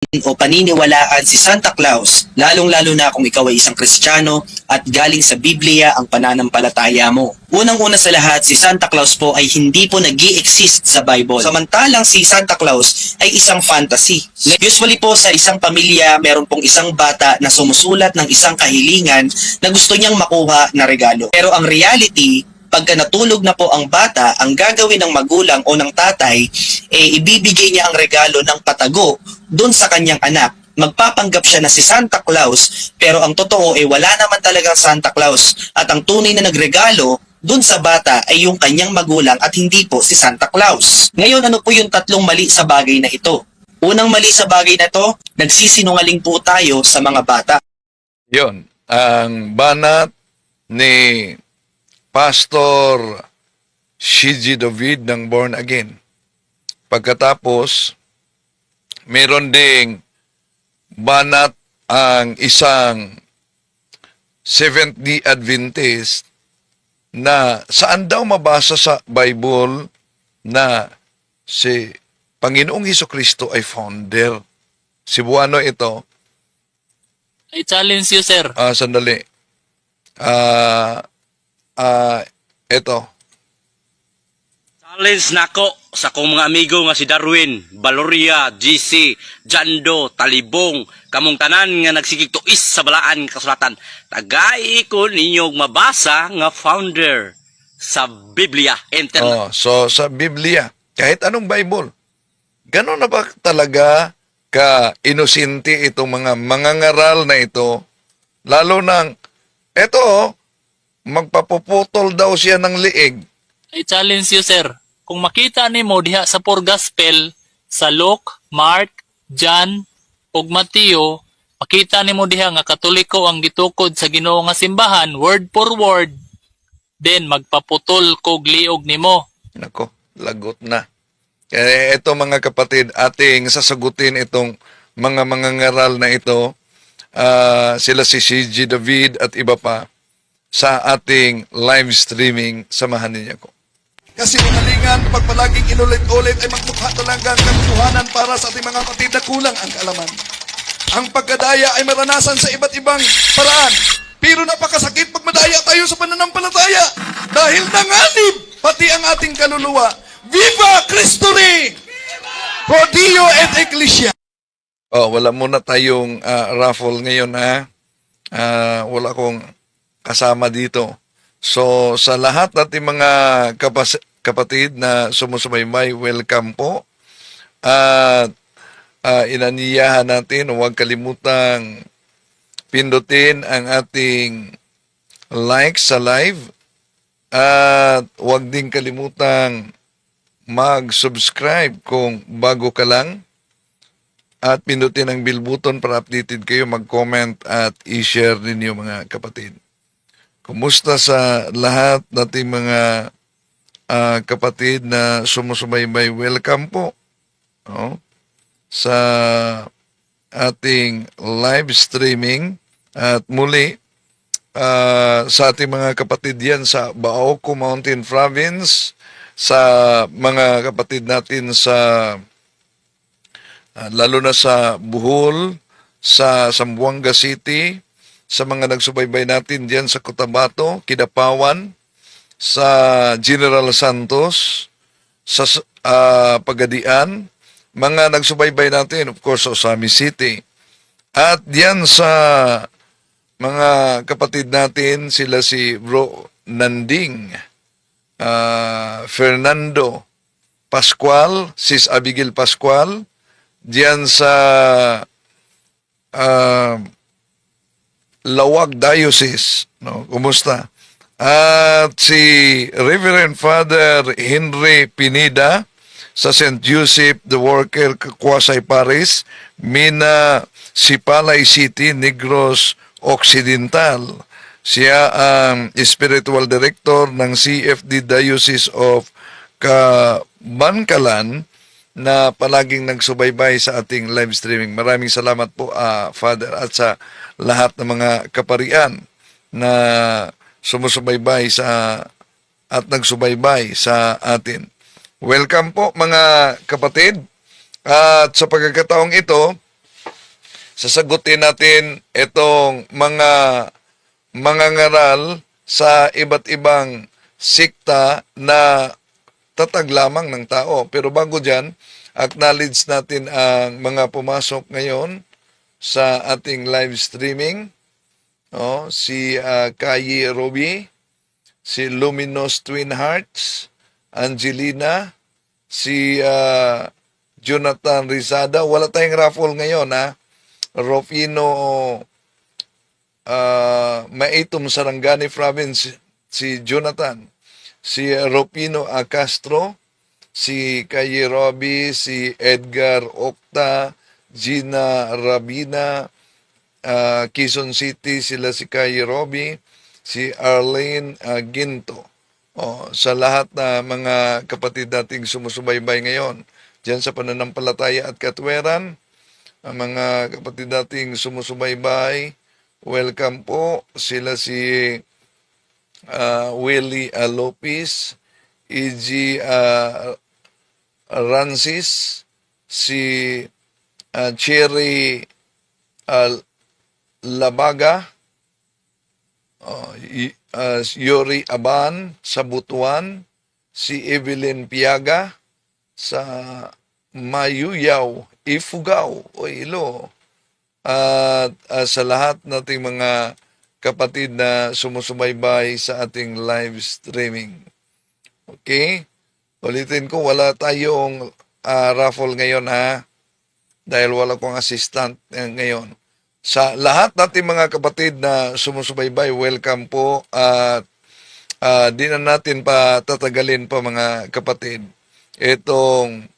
o paniniwalaan si Santa Claus, lalong-lalo na kung ikaw ay isang Kristiyano at galing sa Biblia ang pananampalataya mo. Unang-una sa lahat, si Santa Claus po ay hindi po nag-i-exist sa Bible. Samantalang si Santa Claus ay isang fantasy. Usually po sa isang pamilya, meron pong isang bata na sumusulat ng isang kahilingan na gusto niyang makuha na regalo. Pero ang reality, pagka natulog na po ang bata, ang gagawin ng magulang o ng tatay, ibibigay niya ang regalo ng patago doon sa kanyang anak. Magpapanggap siya na si Santa Claus, pero ang totoo wala naman talagang Santa Claus. At ang tunay na nagregalo doon sa bata ay yung kanyang magulang at hindi po si Santa Claus. Ngayon, ano po yung tatlong mali sa bagay na ito? Unang mali sa bagay na to, nagsisinungaling po tayo sa mga bata. Yon, ang banat ni Pastor Shiji David ng Born Again. Pagkatapos, meron ding banat ang isang Seventh-day Adventist na saan daw mabasa sa Bible na si Panginoong Hesukristo ay founder. Cebuano ito. I challenge you, sir. Sandali. Ito. Challenge nako sa kong mga amigo nga si Darwin, Valoria, GC, Jando, Talibong, kamong tanan nga nagsigig tuis sa balaan nga kasulatan. Tagay ko ninyong mabasa nga founder sa Biblia. Enter. So sa Biblia, kahit anong Bible, gano'n na ba talaga ka inosente itong mga mangangaral na ito? Lalo nang, eto, magpapuputol daw siya ng liig. I challenge you, sir. Kung makita nimo diha sa four gospel, sa Luke, Mark, John, ug Mateo, makita nimo diha nga Katoliko ang gitukod sa Ginoo nga simbahan, word for word, then magpaputol kog liog nimo. Nako, lagot na. Kaya ito mga kapatid, ating sasagutin itong mga mangangaral na ito, sila si CG David at iba pa, sa ating live streaming. Samahan ninyo ko. Kasi kalingan kapag palaging inulit-ulit ay magmukha talagang katotohanan para sa ating mga kapatid na kulang ang kaalaman. Ang pagkadaya ay maranasan sa iba't ibang paraan. Pero napakasakit pag madaya tayo sa pananampalataya dahil nanganib pati ang ating kaluluwa. Viva Cristo Rey! Pro Dio et Ecclesia! Wala muna tayong raffle ngayon wala akong kasama dito. So sa lahat nating mga kapatid na sumusubaybay, welcome po. At inaniyahan natin, huwag kalimutang pindutin ang ating like sa live. At huwag din kalimutang mag-subscribe kung bago ka lang. At pindutin ang bell button para updated kayo, mag-comment at i-share ninyo mga kapatid. Kumusta sa lahat nating mga kapatid na sumusubaybay? Welcome po sa ating live streaming. At muli, sa ating mga kapatid yan sa Baoco Mountain Province, sa mga kapatid natin sa lalo na sa Bohol, sa Zamboanga City, sa mga nagsubaybay natin diyan sa Cotabato, Kidapawan, sa General Santos, sa Pagadian, mga nagsubaybay natin, of course, sa Osami City. At diyan sa mga kapatid natin, sila si Bro Nanding, Fernando Pascual, Sis Abigail Pascual, diyan sa Lawag Diocese, kumusta? At si Reverend Father Henry Pineda sa St. Joseph the Worker Kwasay Paris, Mina Sipalay City, Negros Occidental. Siya ang spiritual director ng CFD Diocese of Kabankalan na palaging nagsubaybay sa ating live streaming. Maraming salamat po, Father, at sa lahat ng mga kaparian na sumusubaybay at nagsubaybay sa atin. Welcome po mga kapatid. At sa pagkakataong ito, sasagutin natin itong mga ngaral sa iba't ibang sikta na tatag lamang ng tao. Pero bago dyan, acknowledge natin ang mga pumasok ngayon sa ating live streaming. Si Kayi Roby, si Luminous Twin Hearts, Angelina, si Jonathan Rizada. Wala tayong raffle ngayon, ha? Rufino Maitum Sarangani Province, si Jonathan, si Rufino Castro, si Kayi Roby, si Edgar Octa, Gina Rabina, Quezon City, sila si Kayi Roby, si Arlene Ginto. Sa lahat na mga kapatid nating sumusubaybay ngayon, dyan sa pananampalataya at katweran, ang mga kapatid nating sumusubaybay, welcome po. Sila si Willie Lopez, E.G. Rancis, si Cherry Labaga, Yuri Aban sa Butuan, si Evelyn Piaga sa Mayuyaw, Ifugao o Ilo. At sa lahat nating mga kapatid na sumusubaybay sa ating live streaming. Okay? Ulitin ko, wala tayong raffle ngayon, ha? Dahil wala kong assistant ngayon. Sa lahat nating mga kapatid na sumusubaybay, welcome po. At di na natin pa tatagalin pa mga kapatid. Itong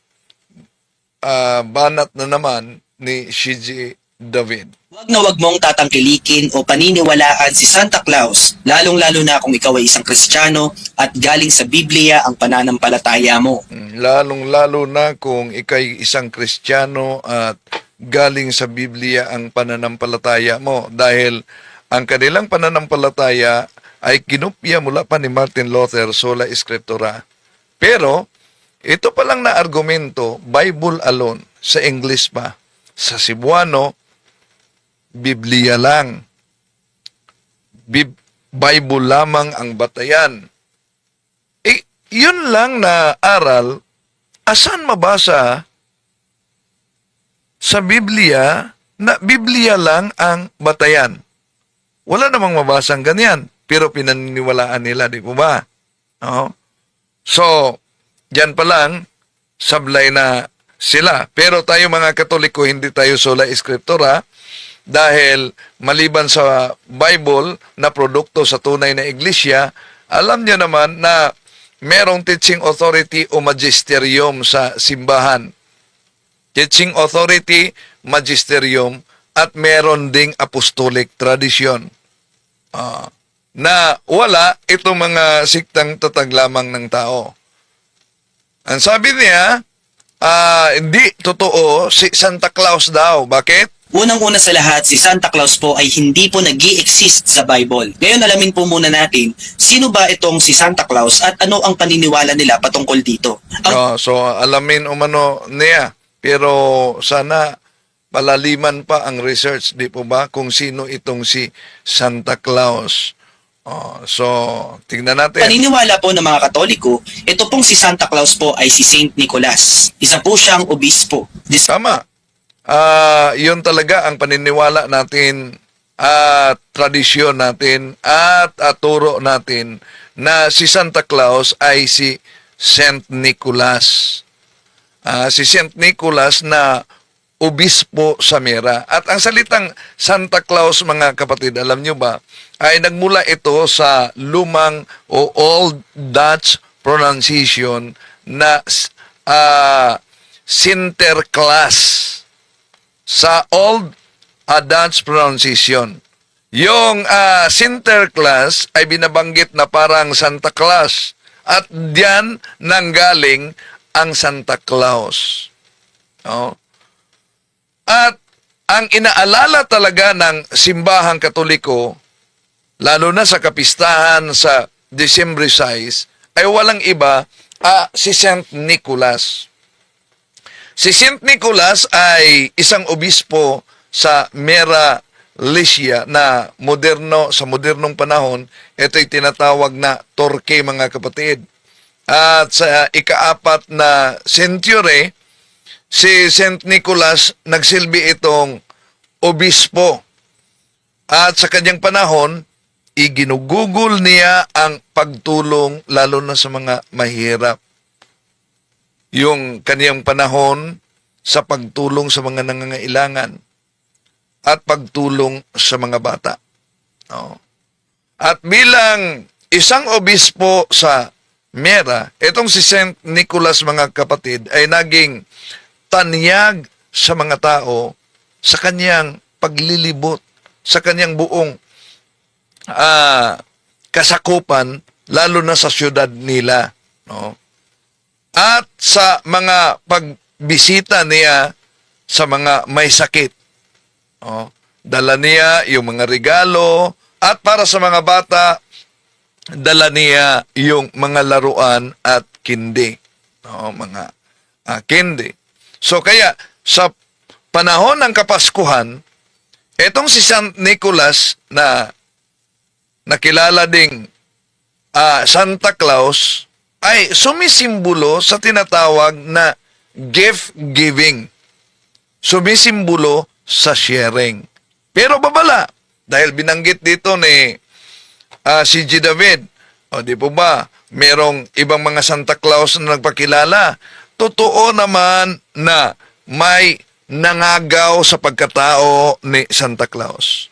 banat na naman ni Shiji David. Huwag na huwag mong tatangkilikin o paniniwalaan si Santa Claus, lalong-lalo na kung ikaw ay isang Kristiyano at galing sa Biblia ang pananampalataya mo. Lalong-lalo na kung ikay isang Kristiyano at galing sa Biblia ang pananampalataya mo. Dahil ang kanilang pananampalataya ay kinopya mula pa ni Martin Luther, sola scriptura. Pero, ito palang na argumento, Bible alone, sa English pa. Sa Cebuano, Biblia lang. Bible lamang ang batayan. Yun lang na aral, asan mabasa sa Biblia na Biblia lang ang batayan? Wala namang mabasang ganyan, pero pinaniniwalaan nila, di po ba? So, diyan pa lang, sablay na sila. Pero tayo mga Katoliko, hindi tayo sola scriptura dahil maliban sa Bible na produkto sa tunay na iglesia, alam niyo naman na merong teaching authority o magisterium sa simbahan. Teaching authority, magisterium, at meron ding apostolic tradition. Na wala itong mga siktang tatag lamang ng tao. Ang sabi niya, hindi totoo si Santa Claus daw. Bakit? Unang-una sa lahat, si Santa Claus po ay hindi po nag-i-exist sa Bible. Ngayon alamin po muna natin, sino ba itong si Santa Claus at ano ang paniniwala nila patungkol dito. So, alamin umano niya. Pero sana palaliman pa ang research, di po ba, kung sino itong si Santa Claus. So, tingnan natin. Paniniwala po ng mga Katoliko, ito pong si Santa Claus po ay si Saint Nicolas. Isa po siyang obispo. Tama. Yun talaga ang paniniwala natin at tradisyon natin at turo natin na si Santa Claus ay si Saint Nicholas. Si Saint Nicholas na obispo sa Mira. At ang salitang Santa Claus, mga kapatid, alam nyo ba, ay nagmula ito sa lumang o Old Dutch pronunciation na Sinterklaas. Sa Old Dutch pronunciation. Yung Sinterklaas ay binabanggit na parang Santa Claus. At diyan nanggaling ang Santa Claus. At ang inaalala talaga ng simbahang Katoliko, lalo na sa kapistahan sa December 6, ay walang iba, si Saint Nicholas. Si Saint Nicholas ay isang obispo sa Mera Lycia na sa modernong panahon, ito'y tinatawag na Torque, mga kapatid. At sa ika-4 na century, si St. Nicholas nagsilbi itong obispo. At sa kanyang panahon, iginugugol niya ang pagtulong lalo na sa mga mahirap. Yung kaniyang panahon sa pagtulong sa mga nangangailangan at pagtulong sa mga bata. No? At bilang isang obispo sa Mera, itong si St. Nicholas, mga kapatid, ay naging tanyag sa mga tao sa kanyang paglilibot, sa kanyang buong kasakupan, lalo na sa syudad nila. No? At sa mga pagbisita niya sa mga may sakit. No? Dala niya yung mga regalo, at para sa mga bata, dala niya yung mga laruan at kindi. No? Mga kindi. So kaya, sa panahon ng Kapaskuhan, etong si St. Nicholas na nakilala ding Santa Claus ay sumisimbolo sa tinatawag na gift giving. Sumisimbolo sa sharing. Pero babala, dahil binanggit dito ni si G. David, o di po ba, merong ibang mga Santa Claus na nagpakilala. Totoo naman na may nangagaw sa pagkatao ni Santa Claus,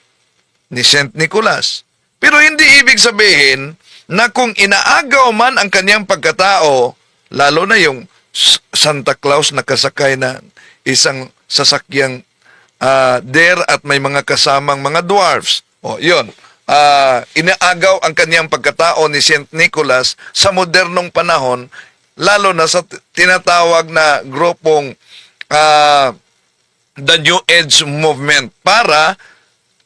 ni St. Nicholas. Pero hindi ibig sabihin na kung inaagaw man ang kanyang pagkatao, lalo na yung Santa Claus na kasakay na isang sasakyang dare at may mga kasamang mga dwarfs. O, yun. Inaagaw ang kanyang pagkatao ni St. Nicholas sa modernong panahon, lalo na sa tinatawag na grupong the New Age movement, para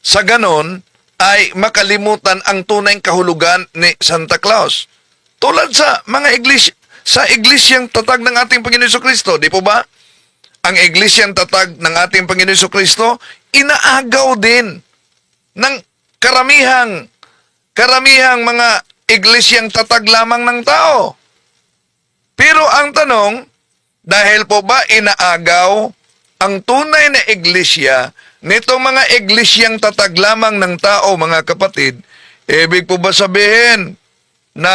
sa ganon ay makalimutan ang tunay kahulugan ni Santa Claus. Tulad sa mga iglesyang tatag ng ating Panginoon Jesucristo, di po ba? Ang iglesyang tatag ng ating Panginoon Jesucristo, inaagaw din ng karamihang mga iglesyang tatag lamang ng tao. Pero ang tanong, dahil po ba inaagaw ang tunay na iglesia nitong mga iglesyang tatag lamang ng tao, mga kapatid, ibig po ba sabihin na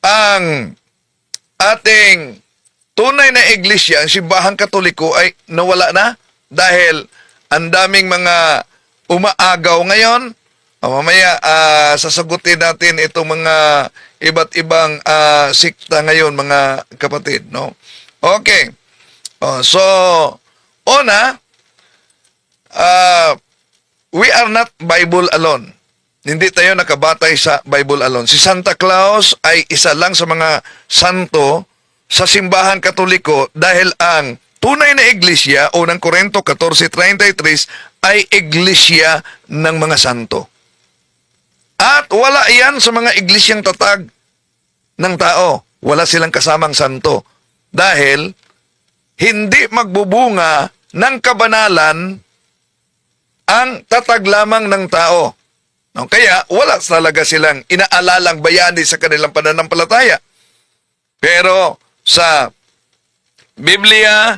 ang ating tunay na iglesia, ang simbahang katoliko, ay nawala na dahil ang daming mga umaagaw ngayon? Mamaya sasagutin natin itong mga iba't ibang sikta ngayon, mga kapatid, no? Okay. So, una, we are not Bible alone. Hindi tayo nakabatay sa Bible alone. Si Santa Claus ay isa lang sa mga santo sa simbahan katoliko dahil ang tunay na iglesia, unang Korinto 14:33, ay iglesia ng mga santo. At wala yan sa mga iglesyang tatag ng tao. Wala silang kasamang santo. Dahil hindi magbubunga ng kabanalan ang tatag lamang ng tao. No? Kaya wala talaga silang inaalalang bayani sa kanilang pananampalataya. Pero sa Biblia,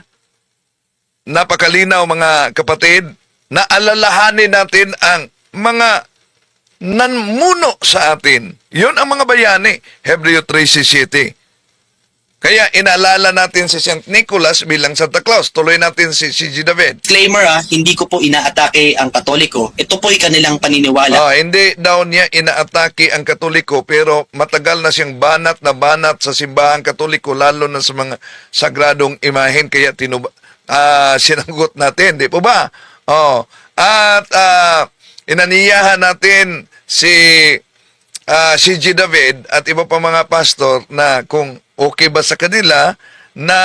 napakalinaw, mga kapatid, na alalahanin natin ang mga nanmuno sa atin. Yun ang mga bayani. Hebreo 3:17. Kaya inaalala natin si St. Nicholas bilang Santa Claus. Tuloy natin si G. David. Disclaimer hindi ko po inaatake ang Katoliko. Ito po'y kanilang paniniwala. Hindi daw niya inaatake ang Katoliko, pero matagal na siyang banat sa simbahang Katoliko, lalo na sa mga sagradong imahen, kaya sinagot natin, di po ba? At inaniyahan natin si G. David at iba pa mga pastor na kung okay ba sa kanila na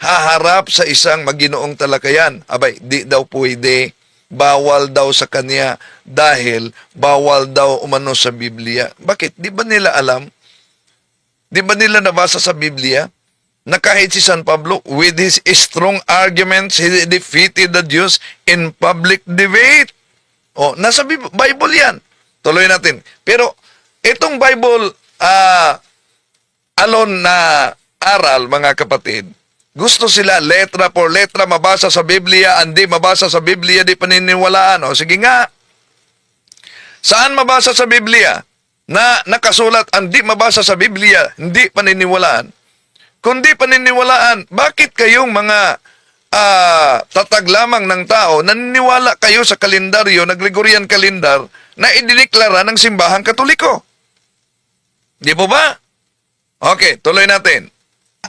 haharap sa isang maginoong talakayan. Abay, di daw pwede. Bawal daw sa kanya dahil bawal daw umano sa Biblia. Bakit? Di ba nila alam? Di ba nila nabasa sa Biblia na kahit si San Pablo, with his strong arguments, he defeated the Jews in public debate. O, nasa Bible yan. Tuloy natin. Pero, itong Bible alone na aral, mga kapatid, gusto sila letra por letra mabasa sa Biblia, hindi mabasa sa Biblia, di paniniwalaan. O, sige nga. Saan mabasa sa Biblia na nakasulat, hindi mabasa sa Biblia, hindi paniniwalaan? Kundi paniniwalaan, bakit kayong mga tatag lamang ng tao, naniniwala kayo sa kalendaryo, na Gregorian calendar, na idineklara ng simbahang Katoliko? Di po ba? Okay, tuloy natin.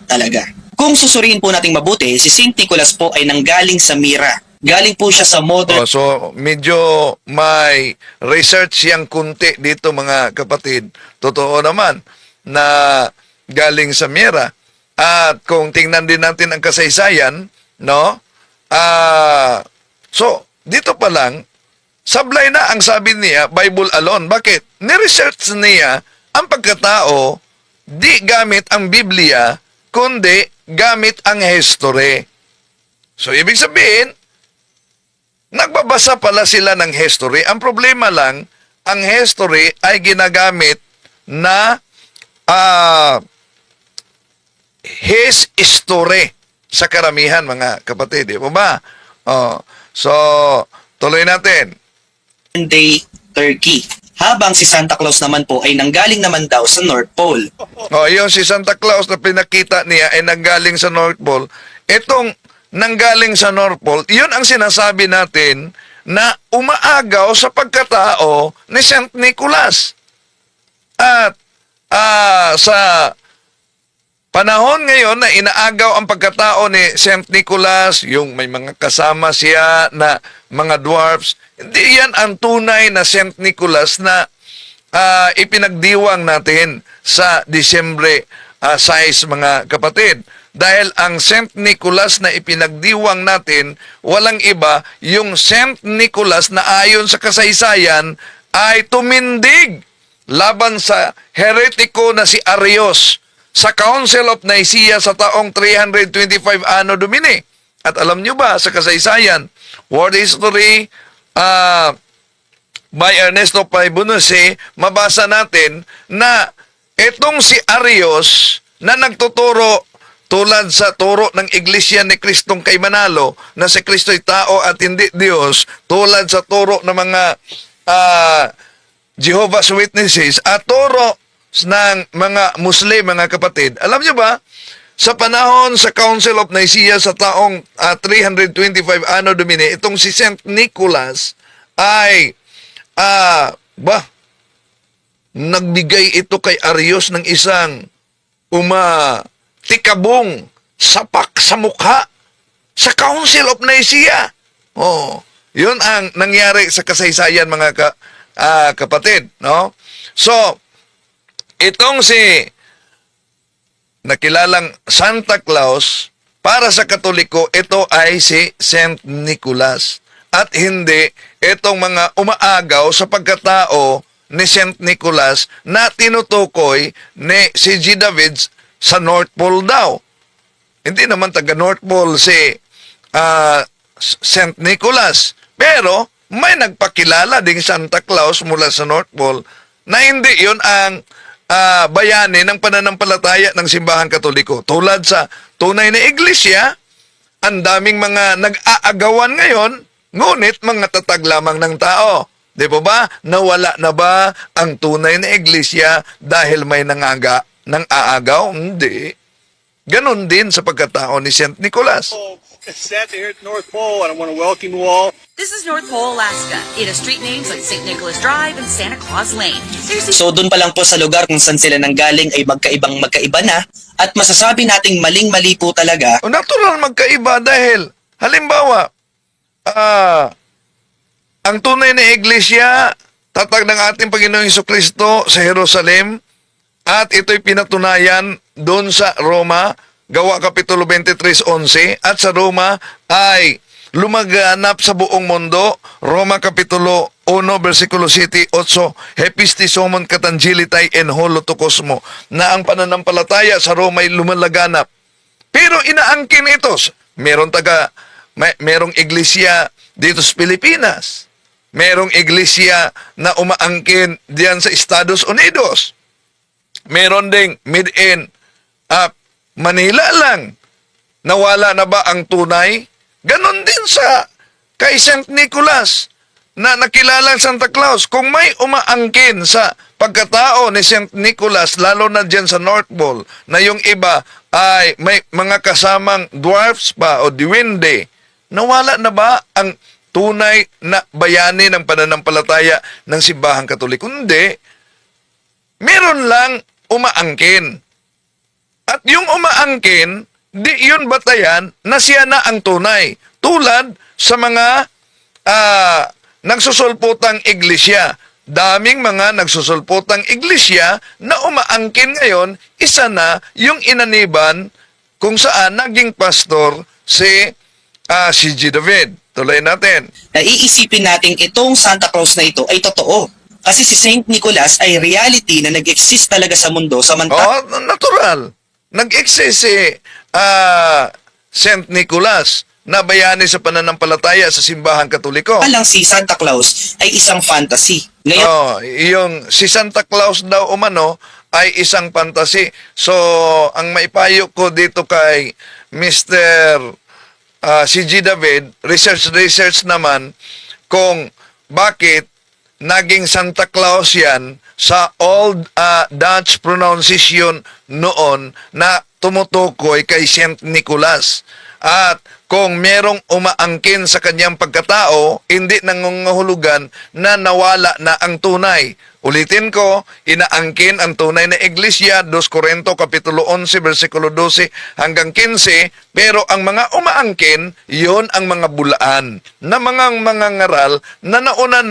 Talaga. Kung susuriin po nating mabuti, si Saint Nicholas po ay nanggaling sa Mira. Galing po siya sa modern So, medyo may research yang kunti dito, mga kapatid. Totoo naman na galing sa Mira. At kung tingnan din natin ang kasaysayan, no? So, dito pa lang, sablay na ang sabi niya, Bible alone. Bakit? Ni-research niya ang pagkatao, di gamit ang Biblia, kundi gamit ang history. So, ibig sabihin, nagbabasa pala sila ng history. Ang problema lang, ang history ay ginagamit na his story sa karamihan, mga kapatid. Di ba? So, tuloy natin. day Turkey. Habang si Santa Claus naman po ay nanggaling naman daw sa North Pole. Yung si Santa Claus na pinakita niya ay nanggaling sa North Pole. Itong nanggaling sa North Pole, yun ang sinasabi natin na umaagaw sa pagkatao ni Saint Nicholas. At sa panahon ngayon na inaagaw ang pagkatao ni Saint Nicholas, yung may mga kasama siya na mga dwarfs, hindi yan ang tunay na Saint Nicholas na ipinagdiwang natin sa Disyembre 6, mga kapatid. Dahil ang Saint Nicholas na ipinagdiwang natin, walang iba, yung Saint Nicholas na ayon sa kasaysayan ay tumindig laban sa heretiko na si Arius sa Council of Nicaea sa taong 325 Anno Domini. At alam nyo ba, sa kasaysayan, world history, by Ernesto Paibunuse, mabasa natin na itong si Arius na nagtuturo tulad sa turo ng Iglesia ni Kristong kay Manalo na si Kristo'y tao at hindi Diyos, tulad sa turo ng mga Jehovah's Witnesses at turo ng mga Muslim, mga kapatid. Alam niyo ba, sa panahon sa Council of Nicaea sa taong 325 Anno Domini, itong si Saint Nicholas ay nagbigay ito kay Arius ng isang tikabong sapak sa mukha sa Council of Nicaea. Yun ang nangyari sa kasaysayan, mga kapatid, no? So, itong si nakilalang Santa Claus, para sa Katoliko, ito ay si Saint Nicholas. At hindi itong mga umaagaw sa pagkatao ni Saint Nicholas na tinutukoy ni si G. Davids sa North Pole daw. Hindi naman taga North Pole si Saint Nicholas. Pero may nagpakilala ding Santa Claus mula sa North Pole na hindi yun ang bayani ng pananampalataya ng simbahang Katoliko. Tulad sa tunay na iglesia, ang daming mga nag-aagawan ngayon, ngunit mga tatag lamang ng tao. Di ba ba? Nawala na ba ang tunay na iglesia dahil may nang-aagaw? Hindi. Ganon din sa pagkatao ni Saint Nicholas. Santa here at North Pole, and I want to welcome you all. This is North Pole, Alaska. It has street names like St. Nicholas Drive and Santa Claus Lane. So doon pa lang po sa lugar kung saan sila nanggaling ay magkaiba na at masasabi nating maling-mali po talaga. Natural magkaiba dahil halimbawa, ang tunay na iglesia, tatag ng ating Panginoong Jesucristo sa Jerusalem, at ito'y pinatunayan doon sa Roma, Gawa Kapitulo 23:11, at sa Roma ay lumaganap sa buong mundo, Roma Kapitulo 1, versikulo 7, 8, Hepisti somon katangilitai en holo to cosmo, na ang pananampalataya sa Roma ay lumalaganap Pero inaangkin ito. Merong iglesia dito sa Pilipinas. Merong iglesia na umaangkin diyan sa Estados Unidos. Meron ding made in Manila lang. Nawala na ba ang tunay? Ganon din sa kay St. Nicholas na nakilalang Santa Claus. Kung may umaangkin sa pagkatao ni St. Nicholas, lalo na dyan sa North Pole, na yung iba ay may mga kasamang dwarfs pa o diwinde, nawala na ba ang tunay na bayani ng pananampalataya ng Simbahang Katoliko? Hindi. Meron lang umaangkin. At yung umaangkin, di yun batayan na siya na ang tunay. Tulad sa mga nagsusulputang iglesia. Daming mga nagsusulputang iglesia na umaangkin ngayon, isa na yung inaniban kung saan naging pastor si G. David. Tuloy natin. Naiisipin natin itong Santa Claus na ito ay totoo. Kasi si Saint Nicholas ay reality na nag-exist talaga sa mundo samantala Natural. Nag-exist si Saint Nicholas na bayani sa pananampalataya sa Simbahang Katoliko. lang si Santa Claus ay isang fantasy. Ngayon, Yung si Santa Claus daw umano ay isang fantasy. So, ang maipayo ko dito kay Mr. si G. David, research naman kung bakit naging Santa Claus yan sa Old Dutch pronunciation noon na tumutukoy kay Saint Nicholas. At kung merong umaangkin sa kanyang pagkatao, hindi nangungahulugan na nawala na ang tunay. Ulitin ko, inaangkin ang tunay na iglesia, 2 Corinto Kapitulo 11, versikulo 12 hanggang 15, pero ang mga umaangkin, yon ang mga bulaan na mga ngaral na nauna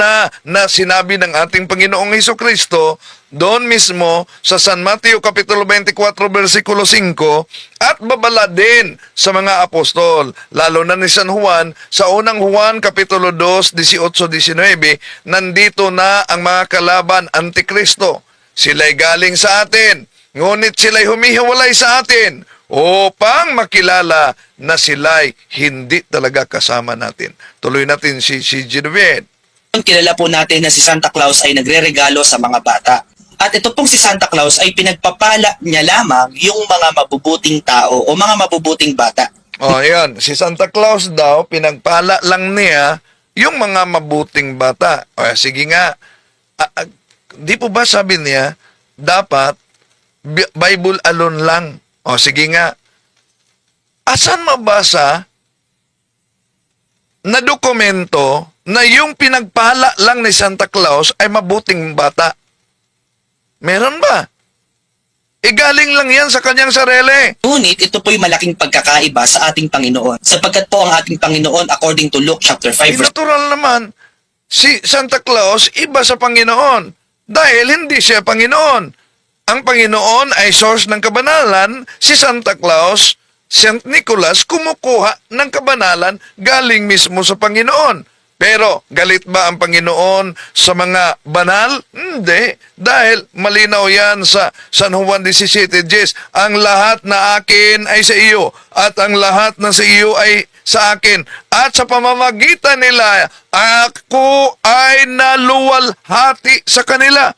na sinabi ng ating Panginoong Hesukristo doon mismo sa San Mateo Kapitulo 24, versikulo 5, at babala din sa mga apostol, lalo na ni San Juan, sa unang Juan Kapitulo 2, 18-19, nandito na ang mga kalaban Antikristo. Sila'y galing sa atin, ngunit sila'y humihiwalay sa atin upang makilala na sila'y hindi talaga kasama natin. Tuloy natin si G. David. kilala po natin na si Santa Claus ay nagreregalo sa mga bata. At ito pong si Santa Claus ay pinagpapala niya lamang yung mga mabubuting tao o mga mabubuting bata. Yan. Si Santa Claus daw, pinagpala lang niya yung mga mabuting bata. Sige nga. Di po ba sabi niya, dapat Bible alone lang? Sige nga. Asan mabasa na dokumento na yung pinagpala lang ni Santa Claus ay mabuting bata? Meron ba? Galing lang yan sa kanyang sarili. Ngunit ito po'y malaking pagkakaiba sa ating Panginoon. Sapagkat po ang ating Panginoon according to Luke chapter 5 verse Natural naman, si Santa Claus iba sa Panginoon dahil hindi siya Panginoon. Ang Panginoon ay source ng kabanalan, si Santa Claus, Saint Nicholas, kumukuha ng kabanalan galing mismo sa Panginoon. Pero galit ba ang Panginoon sa mga banal? Hindi. Dahil malinaw yan sa San Juan 17:10, ang lahat na akin ay sa iyo at ang lahat na sa iyo ay sa akin. At sa pamamagitan nila, ako ay naluwalhati sa kanila.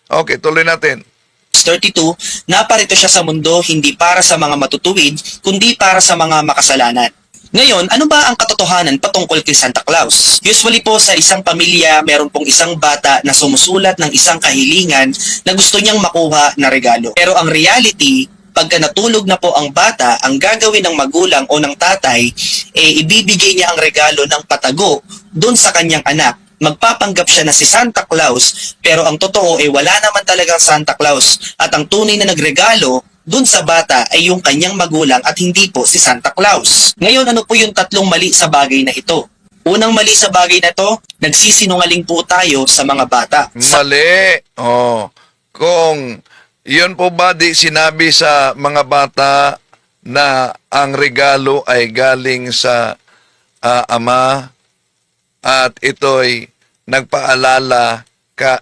Okay, tuloy natin. 32, naparito siya sa mundo hindi para sa mga matutuwid, kundi para sa mga makasalanan. Ngayon, ano ba ang katotohanan patungkol kay Santa Claus? Usually po sa isang pamilya, meron pong isang bata na sumusulat ng isang kahilingan na gusto niyang makuha na regalo. Pero ang reality, pagka natulog na po ang bata, ang gagawin ng magulang o ng tatay, ibibigay niya ang regalo ng patago doon sa kanyang anak. Magpapanggap siya na si Santa Claus, pero ang totoo wala naman talagang Santa Claus. At ang tunay na nagregalo dun sa bata ay yung kanyang magulang at hindi po si Santa Claus. Ngayon, ano po yung tatlong mali sa bagay na ito? Unang mali sa bagay na to, nagsisinungaling po tayo sa mga bata. Mali. Kung yun po ba di sinabi sa mga bata na ang regalo ay galing sa ama at ito'y nagpaalala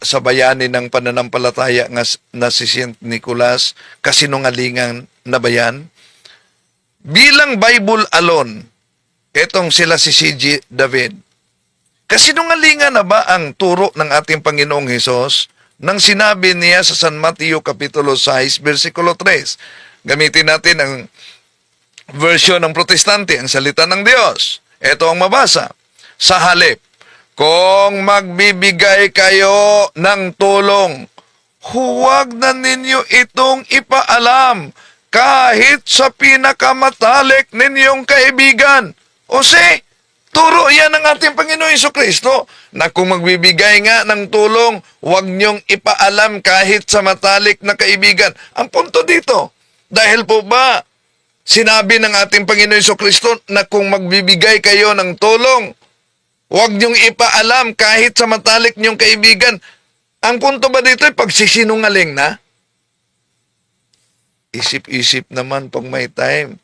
sa bayani ng pananampalataya na si Saint Nicholas, kasinungalingan na bayan? bilang Bible alone, etong sila si C.G. David, kasinungalingan na ba ang turo ng ating Panginoong Hesus nang sinabi niya sa San Mateo Kapitulo 6, versikulo 3? Gamitin natin ang version ng protestante, ang salita ng Diyos. Ito ang mabasa. Sa halip, kung magbibigay kayo ng tulong, huwag na ninyo itong ipaalam kahit sa pinakamatalik ninyong kaibigan. O turo yan ng ating Panginoon Jesucristo na kung magbibigay nga ng tulong, huwag niyong ipaalam kahit sa matalik na kaibigan. Ang punto dito, dahil po ba sinabi ng ating Panginoon Jesucristo na kung magbibigay kayo ng tulong, huwag niyong ipaalam kahit sa matalik niyong kaibigan. Ang punto ba dito ay pagsisinungaling na? Isip-isip naman pag may time.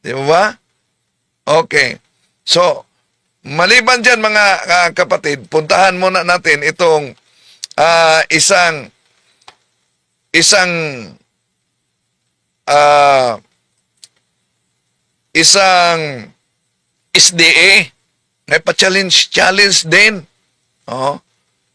Di ba? Okay. So, maliban dyan mga kapatid, puntahan muna natin itong isang SDA. May pa-challenge din. Oh.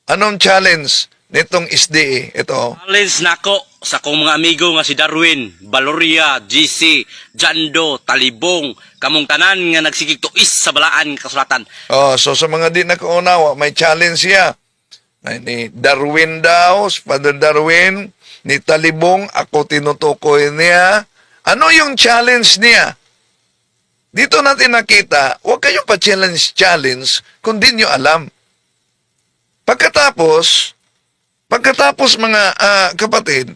Anong challenge nitong SDA? Ito. Challenge nako sa kong mga amigo nga si Darwin, Valoria, GC, Jando, Talibong, kamong tanan nga nagsigig tuis sa balaan kasulatan. Oh, so sa mga di nakaunawa, may challenge siya. Ni Darwin daw, Father Darwin, ni Talibong, ako tinutukoy niya. Ano yung challenge niya? Dito natin nakita, huwag kayong pa-challenge kung di nyo alam. Pagkatapos mga kapatid,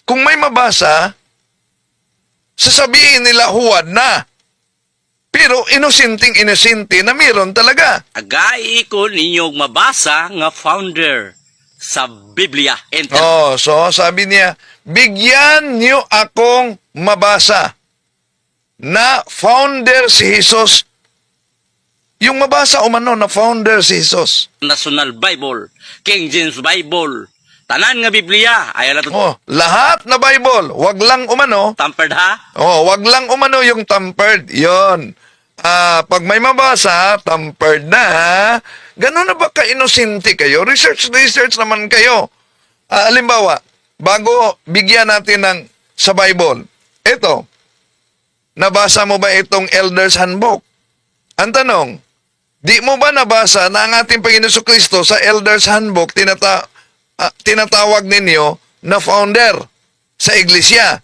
kung may mabasa, sasabihin nila huwad na. Pero inosente na meron talaga. Agay ko ninyong mabasa nga founder sa Biblia. Enter. Oh, so sabi niya, bigyan niyo akong mabasa na founder si Jesus. Yung mabasa umano na founder si Jesus. National Bible, King James Bible, tanan nga Biblia, ay ala Oh, lahat na Bible, wag lang umano. tampered ha? Oh, wag lang umano yung tampered. 'Yon. Pag may mabasa, tampered na. Ha? Ganun na ba ka-inosente kayo? Research naman kayo. Halimbawa, bago bigyan natin ng sa Bible, ito, nabasa mo ba itong Elder's Handbook? Ang tanong, di mo ba nabasa na ang ating Panginoon Jesucristo sa Elder's Handbook tinatawag ninyo na founder sa iglesia?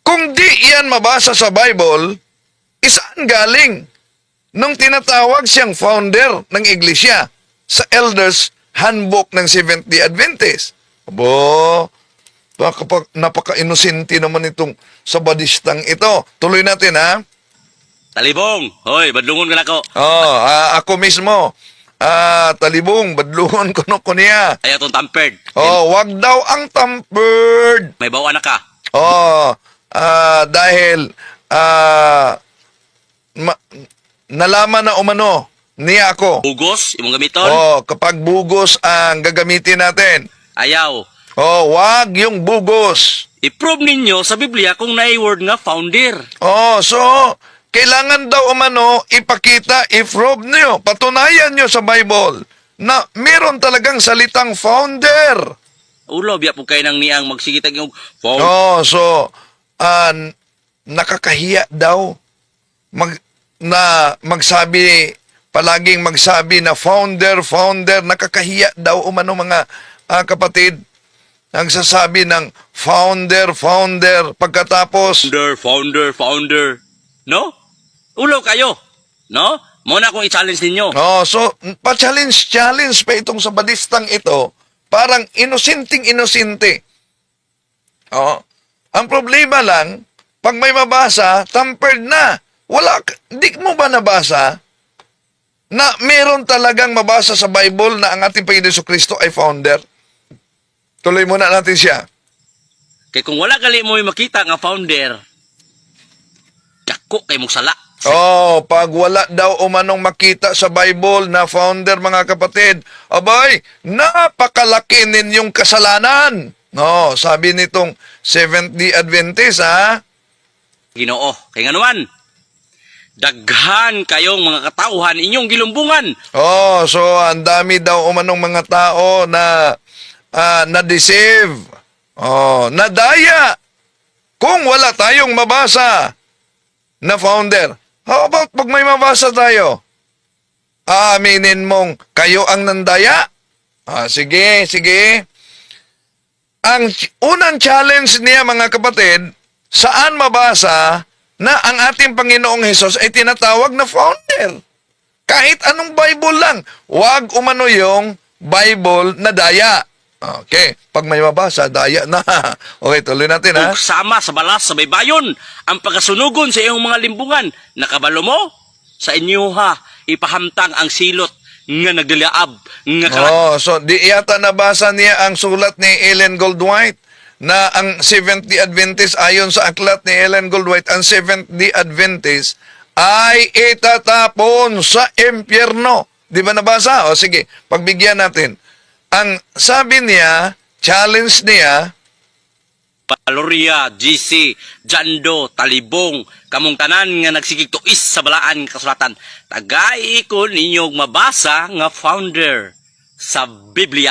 Kung di yan mabasa sa Bible, isaan galing nung tinatawag siyang founder ng iglesia sa Elder's Handbook ng Seventh-day Adventist? Abo, napaka-inosente naman itong sabadistang ito. Tuloy natin ha. Talibong, hoy, badlungon ka na ko. Oh, ako mismo. Talibong, badluhon ko niya. Ay atong tampered. Oh, wag daw ang tampered. May bawa na ka. Oh, dahil nalaman na umano niya ako. Bugos, imong gamiton. Oh, kapag bugos ang gagamitin natin. Ayaw. Oh, wag yung bugos. I-prove ninyo sa Biblia kung na-word nga founder. Oh, so kailangan daw umano ipakita, i-prove nyo, patunayan nyo sa Bible na meron talagang salitang founder. Ulo, biya po kayo nang niyang magsigitag yung founder. Oh, so nakakahiya daw palaging magsabi na founder, nakakahiya daw umano mga kapatid. Nagsasabi ng founder, pagkatapos Founder. No? Ulo kayo. No? Muna kong i-challenge ninyo. oh, so pa-challenge pa itong sabadistang ito, parang inosente. Oh. Ang problema lang, pag may mabasa, tampered na. Di mo ba nabasa na meron talagang mabasa sa Bible na ang ating Panginoon Jesucristo ay founder? Tuloy muna natin siya. Kaya kung wala gali mo makita nga founder, dako kay mong sala. Oh, pag wala daw umanong makita sa Bible na founder, mga kapatid, abay, napakalaki ninyong kasalanan. No, sabi nitong Seventh-day Adventist, ha? Ginoo. Kay nganuman, daghan kayong mga katauhan inyong gilumbungan. Oh, so ang dami daw umanong mga tao na na-deceive. Oh, nadaya. Kung wala tayong mabasa na founder, how about pag may mabasa tayo? Aaminin mong kayo ang nandaya? Sige, sige. Ang unang challenge niya, mga kapatid, saan mabasa na ang ating Panginoong Hesus ay tinatawag na founder? Kahit anong Bible lang. Huwag umano yung Bible na daya. Okay. Pag may mabasa, daya na. Okay, tuloy natin, ha? Ug sama sa balas sa baybayon ang pagkasunugon sa iyong mga limbungan. Nakabalo mo? Sa inyo ha, ipahamtang ang silot nga nagdalaab nga Oh, so di yata nabasa niya ang sulat ni Ellen Goldwhite na ang Seventh-day Adventist ayon sa aklat ni Ellen Goldwhite, ang Seventh-day Adventist ay itatapon sa impyerno. Di ba nabasa? O sige, pagbigyan natin. Ang sabi niya, challenge niya, Valoria, GC, Jando, Talibong, kamong tanan nga nagsigig tuis sa balaan kasulatan. Tagay ko ninyong mabasa nga founder sa Biblia.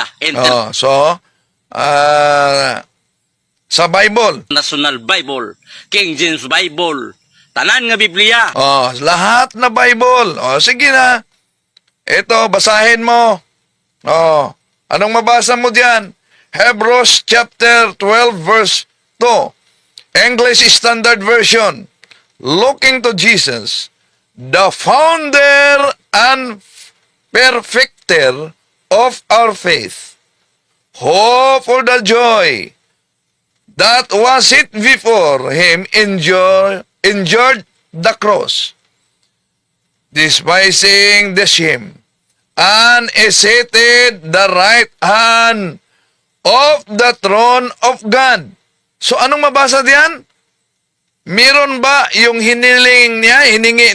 sa Bible. National Bible, King James Bible, tanan nga Biblia. Lahat na Bible. Sige na. Ito, basahin mo. Anong mabasa mo diyan? Hebrews chapter 12 verse 2. English Standard Version. Looking to Jesus, the founder and perfecter of our faith, who for the joy that was set before him endured the cross, despising the shame, and is seated the right hand of the throne of God. So anong mabasa diyan? Meron ba yung hiningi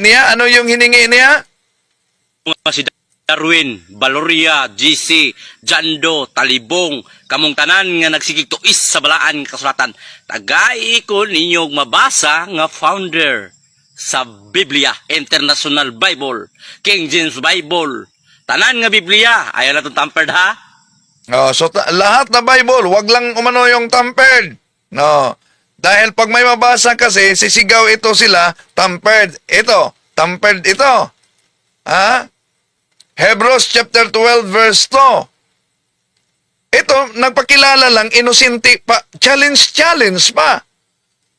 niya? Ano yung hiningi niya? Mga si Darwin, Valoria, GC, Jando, Talibong, kamong tanan nga nagsigig tuis sa balaan kasulatan. Tagay ko ninyong mabasa nga founder sa Biblia, International Bible, King James Bible, tanan nga Biblia. Ayaw na itong tampered, ha? So lahat na Bible, wag lang umano yung tampered. No. Dahil pag may mabasa kasi, sisigaw ito sila, tampered. Ito, tampered ito. Hebrews chapter 12 verse 2. Ito, nagpakilala lang, inosente pa, challenge pa.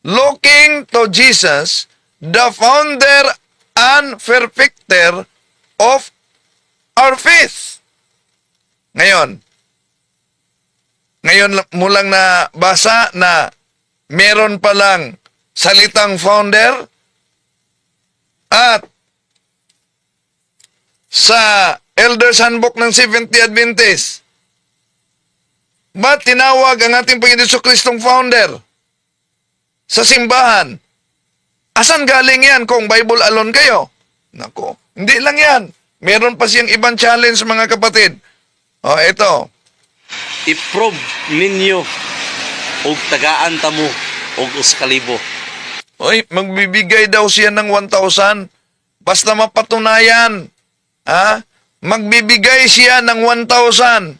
Looking to Jesus, the founder and perfecter of our faith. Ngayon mo lang na basa na meron palang salitang founder at sa Elders Handbook ng Seventh-day Adventist, ba't tinawag ang ating Panginoon Jesucristong founder sa simbahan? Asan galing yan kung Bible alone kayo? Nako, hindi lang yan. Meron pa siyang ibang challenge, mga kapatid. Ito. I-prove ninyo og tagaan ta mo og 1,000. Magbibigay daw siya ng 1,000 basta mapatunayan. Magbibigay siya ng 1,000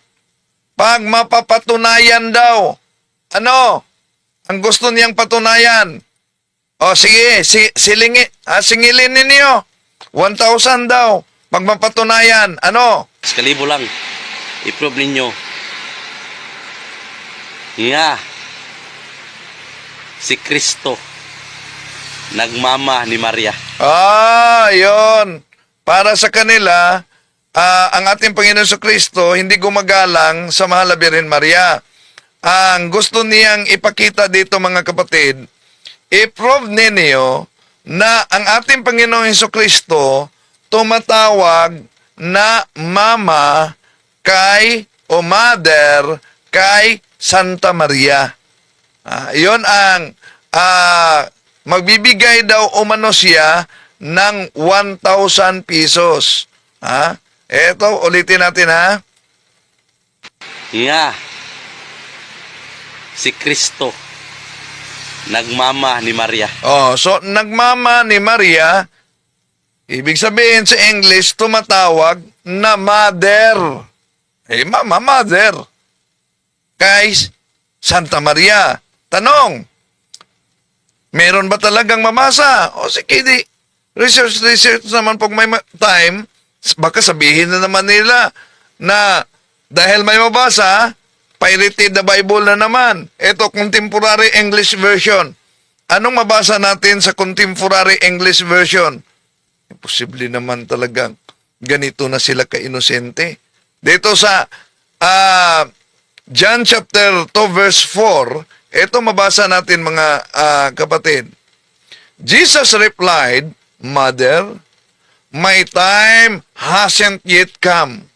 pag mapapatunayan daw. Ano? Ang gusto niyang patunayan. Sige, singilin ninyo. 1,000 daw pag mapatunayan. Ano? 1,000 lang. I-prove ninyo nga si Kristo nagmama ni Maria. Yon. Para sa kanila, ang ating Panginoon sa Kristo hindi gumagalang sa Mahal na Birhen Maria. Ang gusto niyang ipakita dito, mga kapatid, i-prove ninyo na ang ating Panginoong Jesucristo tumatawag na mama kay o mother kay Santa Maria. Yon ang magbibigay daw umano siya ng 1,000 pesos. Eto, ulitin natin, ha? Nga si Kristo Nagmama ni Maria. Oh, so nagmama ni Maria, ibig sabihin sa English, tumatawag na mother. Eh, mama, mother. Kay Santa Maria. Tanong, meron ba talagang mamasa? O sige, di. Research naman pag may time, baka sabihin na naman nila na dahil may mabasa, pirated na Bible na naman. Ito, Contemporary English Version. Anong mabasa natin sa Contemporary English Version? Imposible naman talagang ganito na sila ka-inosente. Dito sa John chapter 2 verse 4, ito mabasa natin mga kapatid. Jesus replied, Mother, my time hasn't yet come.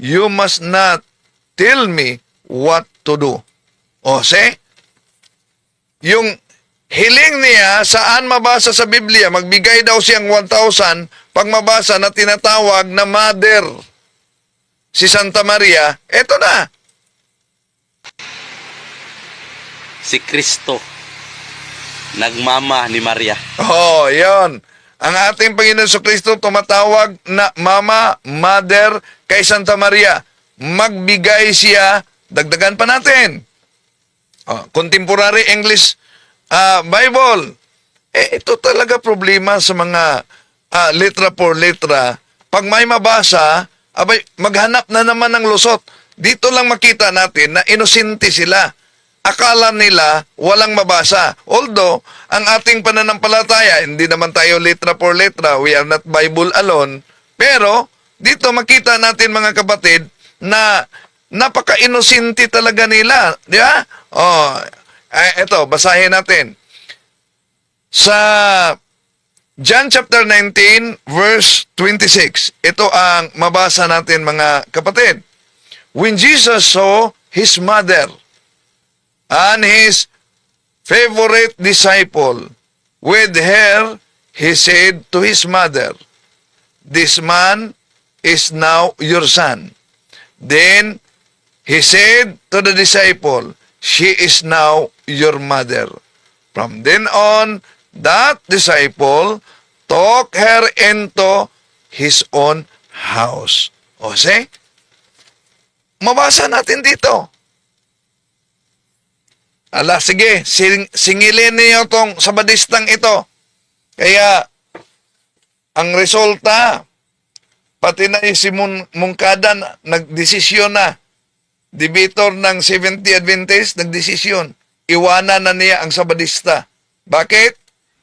You must not tell me what to do. O, see? Yung hiling niya, saan mabasa sa Biblia, magbigay daw siyang 1,000 pag mabasa na tinatawag na mother. Si Santa Maria, eto na. Si Kristo. Nagmama ni Maria. Oh, yon. Ang ating Panginoon sa Kristo tumatawag na Mama, Mother kay Santa Maria. Magbigay siya, dagdagan pa natin. Contemporary English Bible. Ito talaga problema sa mga letra por letra. Pag may mabasa, abay, maghanap na naman ng lusot. Dito lang makita natin na inosente sila. Akala nila walang mabasa. Although, ang ating pananampalataya, hindi naman tayo letra por letra, we are not Bible alone. Pero, dito makita natin mga kapatid na napaka-inosente talaga nila. Di ba? Ito, basahin natin. Sa John chapter 19, verse 26. Ito ang mabasa natin mga kapatid. When Jesus saw his mother and his favorite disciple with her, he said to his mother, This man is now your son. Then he said to the disciple, She is now your mother. From then on, that disciple took her into his own house. O, see? Mabasa natin dito. Ala, sige, singilin niyo tong sabadistang ito. Kaya, ang resulta, pati na si Mungkada nagdesisyon na. Debator ng 70 Adventist, nagdesisyon. Iwanan na niya ang sabadista. Bakit?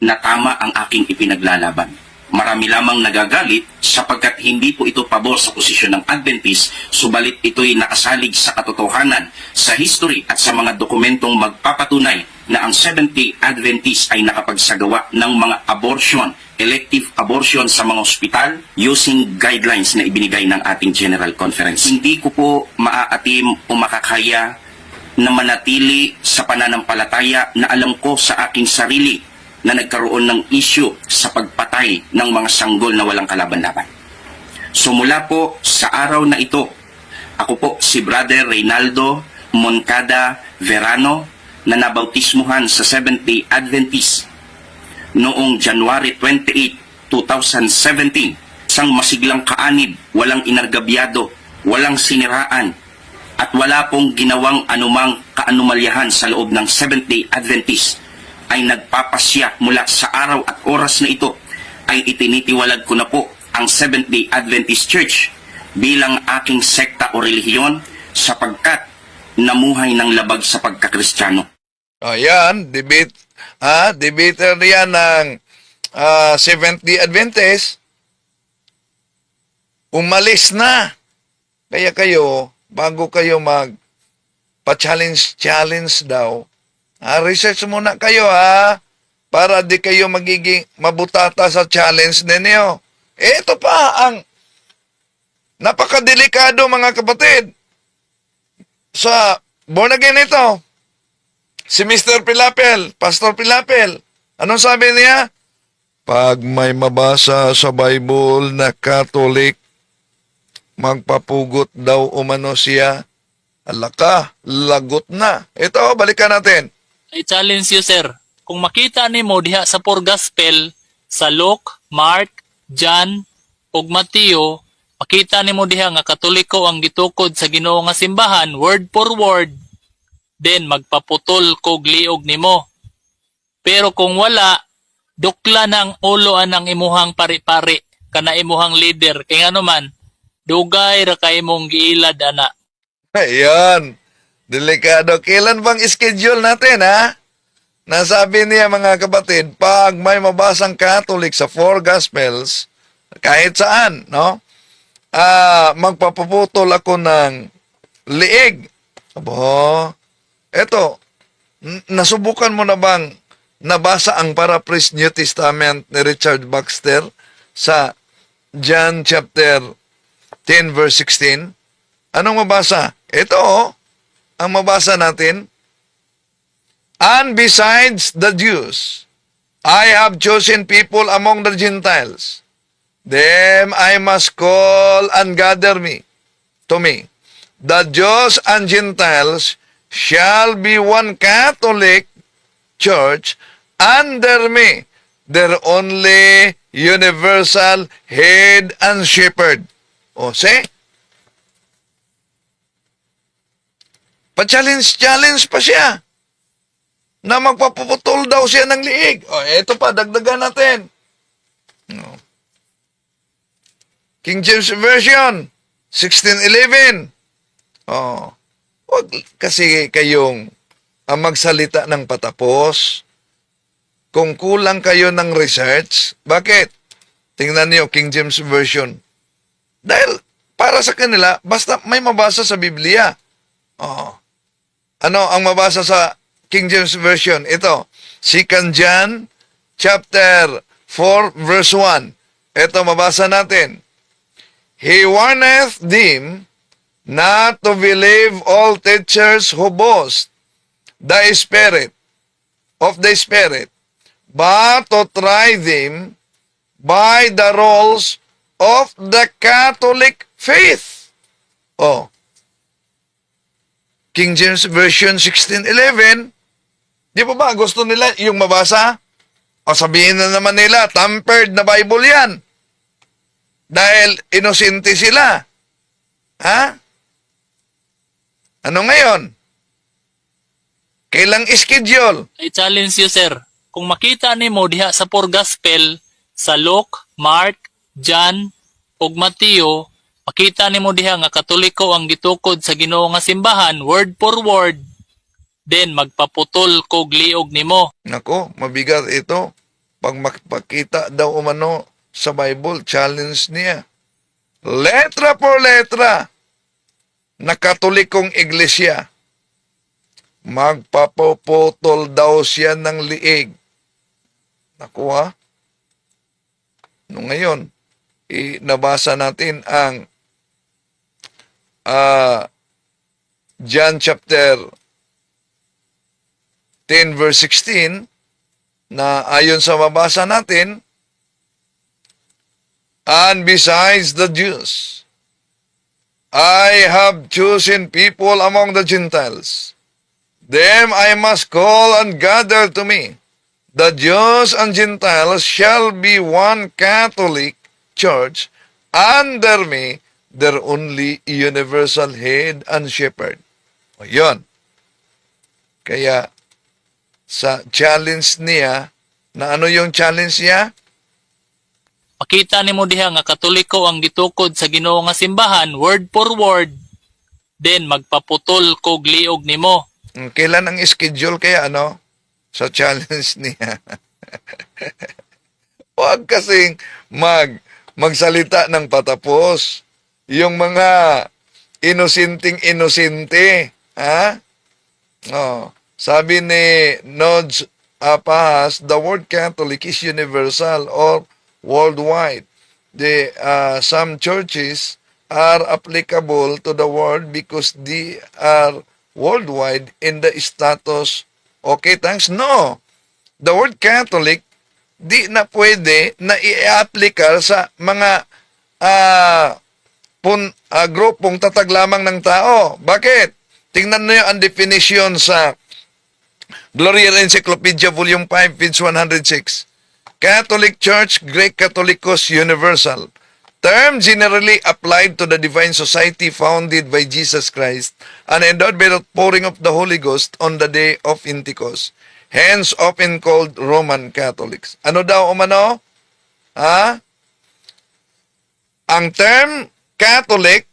Na tama ang aking ipinaglalaban. Marami lamang nagagalit sapagkat hindi po ito pabor sa posisyon ng Adventist, subalit ito'y nakasalig sa katotohanan, sa history at sa mga dokumentong magpapatunay na ang Seventh-day Adventist ay nakapagsagawa ng mga abortion, elective abortion sa mga ospital using guidelines na ibinigay ng ating General Conference. Hindi ko po maaatim o makakaya na manatili sa pananampalataya na alam ko sa aking sarili na nagkaroon ng issue sa pagpatay ng mga sanggol na walang kalaban-laban. So mula po sa araw na ito, ako po si Brother Reynaldo Moncada Verano na nabautismuhan sa Seventh-day Adventist noong January 28, 2017. Isang masiglang kaanib, walang inargabyado, walang siniraan, at wala pong ginawang anumang kaanumalyahan sa loob ng Seventh-day Adventist ay nagpapasya mula sa araw at oras na ito ay itinitiwalag ko na po ang Seventh-day Adventist Church bilang aking sekta o relihiyon sapagkat namuhay ng labag sa pagkakristyano. Ayan, debater yan ng Seventh-day Adventist. Umalis na. Kaya kayo, bago kayo pa-challenge daw, research muna kayo para di kayo magiging mabutata sa challenge ninyo. Ito pa ang napakadelikado mga kapatid. Sa born again ito, si Mr. Pilapel, Pastor Pilapel, anong sabi niya? Pag may mabasa sa Bible na Catholic, magpapugot daw umano siya, alaka, lagot na. Ito, balikan natin. I challenge you, sir. kung makita nimo diha sa four gospel sa Luke, Mark, John, ug Mateo, makita nimo diha nga Katoliko ang gitukod sa Ginoo nga simbahan word for word, then magpaputol kog liog nimo. Pero kung wala, dukla na ang ulo ang imuhang pari-pari kana imuhang leader kay ngano man dugay ra kay imong giilad ana. Ayan. Delikado. Kailan bang schedule natin, ha? Nasabi niya, mga kapatid, pag may mabasang Catholic sa four Gospels, kahit saan, no? Magpapuputol ako ng liig. Abo, eto, nasubukan mo na bang nabasa ang Paraphrase New Testament ni Richard Baxter sa John chapter 10 verse 16? Anong mabasa? Ito, ang mabasa natin. And besides the Jews, I have chosen people among the Gentiles. Them I must call and gather me to me. The Jews and Gentiles shall be one Catholic church under me, their only universal head and shepherd. O, see? Pa-challenge pa siya na magpapuputol daw siya ng liig. O, eto pa, dagdagan natin. No. King James Version, 1611. O, wag kasi kayong magsalita ng patapos. Kung kulang kayo ng research, bakit? Tingnan niyo King James Version. Dahil para sa kanila, basta may mabasa sa Biblia. O, ano ang mabasa sa King James Version? Ito, 2 John chapter 4 verse 1. Ito, mabasa natin. He warneth them not to believe all teachers who boast the Spirit of the Spirit, but to try them by the rules of the Catholic faith. Oh, King James Version 1611, di ba gusto nila yung mabasa? O sabihin na naman nila, tampered na Bible yan. Dahil inosente sila. Ha? Ano ngayon? Kailang schedule? I challenge you, sir. Kung makita nimo diha sa four gospel sa Luke, Mark, John, ug Mateo, makita nimo diha nga Katoliko ang gitukod sa Ginoo nga simbahan word for word, then magpaputol kog liog nimo. Nako, mabigat ito. Pag makita daw umano sa Bible, challenge niya. Letra por letra na Katolikong iglesia, magpapuputol daw siya ng liig. Naku ha? No, ngayon, nabasa natin ang John chapter 10 verse 16 na ayon sa mabasa natin, and besides the Jews, I have chosen people among the Gentiles. Them I must call and gather to me. The Jews and Gentiles shall be one Catholic church under me, their only universal head and shepherd. O yun. Kaya, sa challenge niya, na ano yung challenge niya? Makita nimo diha nga Katoliko ang gitukod sa Ginoo nga simbahan word for word, then magpaputol kog liog nimo. Kailan ang schedule kaya, ano? Sa challenge niya. Huwag kasing magsalita ng patapos. Yung mga inosente, ha? Oh, sabi ni Nods Pahas, the word Catholic is universal or worldwide. Some churches are applicable to the world because they are worldwide in the status. Okay, thanks. No. The word Catholic, di na pwede na i-applicable sa mga grupong tatag lamang ng tao. Bakit? Tingnan niyo ang definition sa Gloria Encyclopedia, Volume 5, page 106. Catholic Church, Greek Catholicos Universal. Term generally applied to the divine society founded by Jesus Christ and endowed by the pouring of the Holy Ghost on the day of Pentecost. Hence, often called Roman Catholics. Ano daw umano? Ha? Ang term Catholic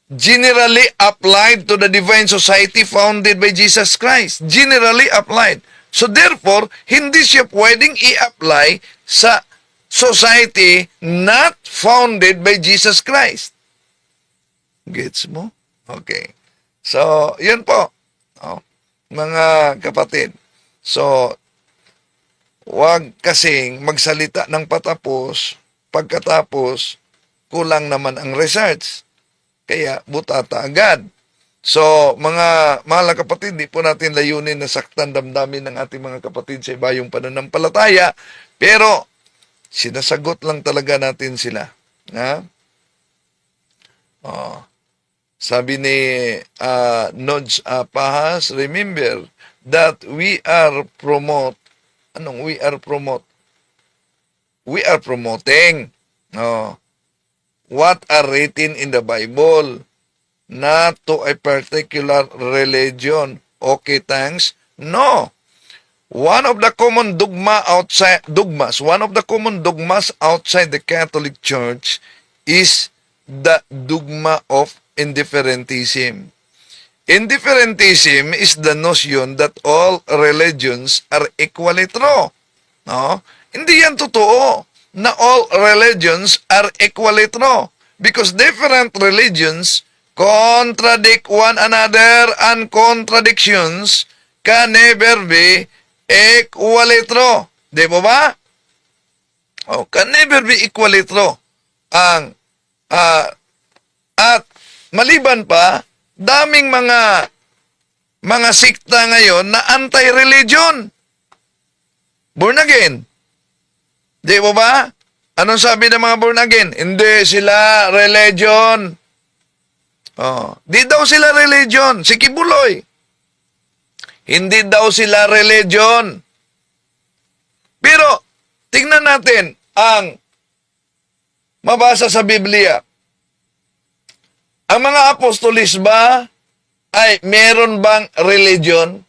generally applied to the divine society founded by Jesus Christ. Generally applied. So therefore, hindi siya pwedeng i-apply sa society not founded by Jesus Christ. Gets mo? Okay. So, yun po. Oh, mga kapatid. So, wag kasing magsalita ng patapos, pagkatapos, kulang naman ang research. Kaya, butata agad. So, mga mahal na kapatid, di po natin layunin na saktan damdamin ng ating mga kapatid sa ibayong pananampalataya, pero sinasagot lang talaga natin sila. Ha? Oh. Sabi ni Nodge Pahas, remember that we are promoting what are written in the Bible, not to a particular religion. Okay, thanks. No. One of the common dogmas outside the Catholic Church is the dogma of indifferentism. Indifferentism is the notion that all religions are equally true. No? Hindi yan totoo na all religions are equally true because different religions contradict one another and contradictions can never be equally true. Di ba ba? Oh, can never be equally true. At maliban pa, daming mga sikta ngayon na anti-religion. Born again. Di ba ba? Anong sabi ng mga born again? Hindi sila religion. Oh, di daw sila religion. Si Kibuloy. Hindi daw sila religion. Pero, tingnan natin ang mabasa sa Biblia. Ang mga apostolis ba ay meron bang religion?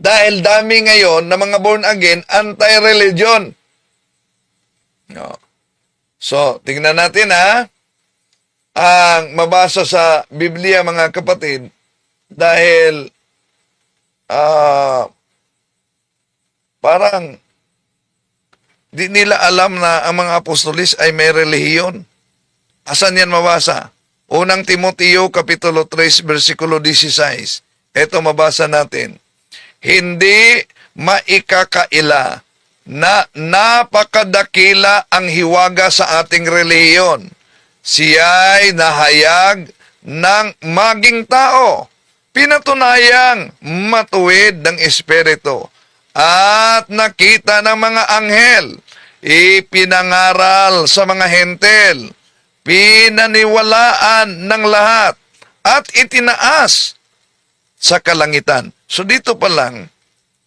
Dahil dami ngayon na mga born again, anti-religion. No. So, tingnan natin ang mabasa sa Biblia mga kapatid dahil parang di nila alam na ang mga apostolis ay may relihiyon. Asan yan mabasa? Unang Timoteo Kapitulo 3 versikulo 16. Ito mabasa natin. Hindi maikakaila na napakadakila ang hiwaga sa ating relihiyon. Siya'y nahayag ng maging tao, pinatunayang matuwid ng Espiritu, at nakita ng mga anghel, ipinangaral sa mga hentel, pinaniwalaan ng lahat, at itinaas sa kalangitan. So dito pa lang,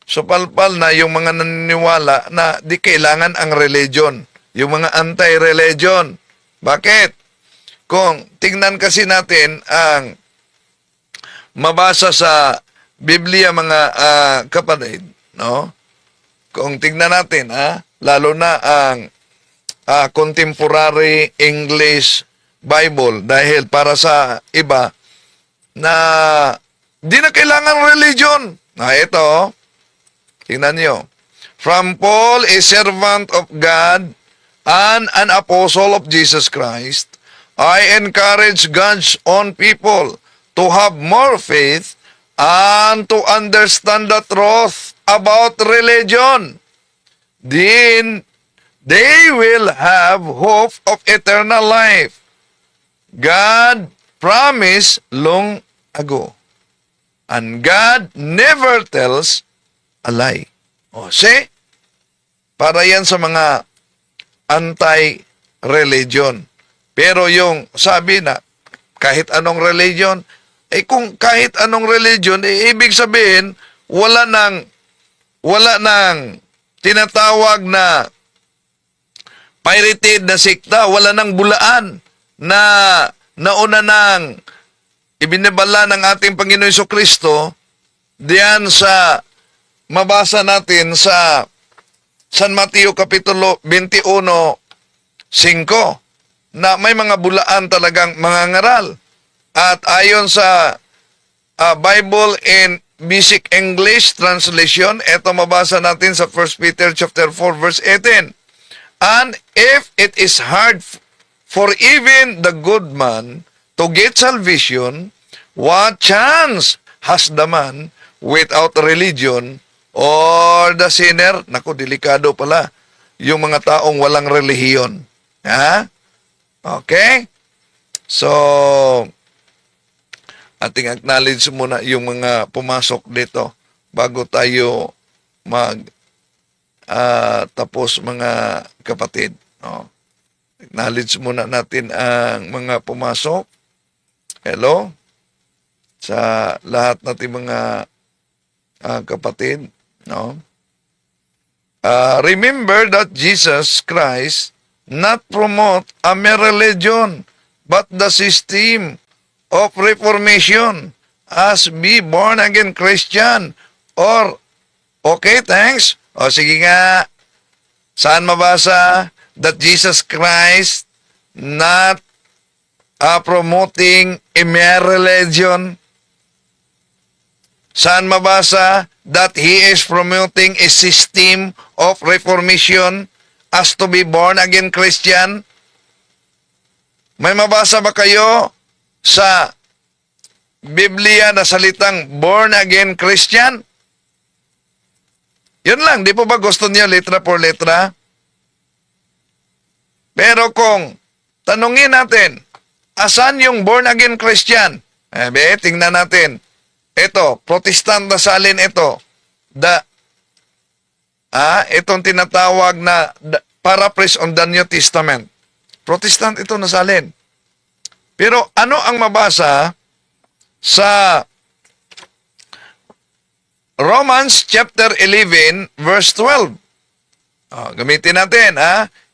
so palpal na yung mga naniniwala na di kailangan ang religion, yung mga anti-religion. Bakit? Kung tingnan kasi natin ang mabasa sa Biblia mga kapatid, no? Kung tingnan natin, lalo na ang contemporary English Bible, dahil para sa iba na di na kailangan religion. Ito, tingnan nyo. From Paul, a servant of God and an apostle of Jesus Christ, I encourage God's own people to have more faith and to understand the truth about religion. Then they will have hope of eternal life. God promised long ago. And God never tells a lie. O, see? Para yan sa mga anti-religion. Pero yung sabi na kahit anong religion, kung kahit anong religion, ibig sabihin wala nang wala nang tinatawag na pirated na sikta, wala nang bulaan na nauna nang ibinabala ng ating Panginoon Jesucristo diyan sa mabasa natin sa San Mateo Kapitulo 21:5 na may mga bulaan talagang mga ngaral. At ayon sa Bible in Basic English Translation, eto mabasa natin sa 1 Peter chapter 4 verse 18. And if it is hard for even the good man to get salvation, what chance has the man without religion or the sinner? Naku, delikado pala yung mga taong walang relihiyon. Ha? Okay? So, ating acknowledge muna yung mga pumasok dito bago tayo tapos mga kapatid. No? Acknowledge muna natin ang mga pumasok. Hello? Sa lahat natin mga kapatid. No? Remember that Jesus Christ not promote a mere religion, but the system of reformation as be born again Christian. Or, okay, thanks. O sige nga, saan mabasa that Jesus Christ not promoting a mere religion? Saan mabasa that He is promoting a system of reformation as to be born again Christian? May mabasa ba kayo sa Biblia na salitang born again Christian? Yun lang, di po ba gusto niyo letra por letra? Pero kung tanungin natin, asan yung born again Christian? Tingnan natin. Ito, Protestant na salin ito. Itong tinatawag na paraphrase on the New Testament. Protestant ito na salin. Pero ano ang mabasa sa Romans chapter 11 verse 12? Gamitin natin,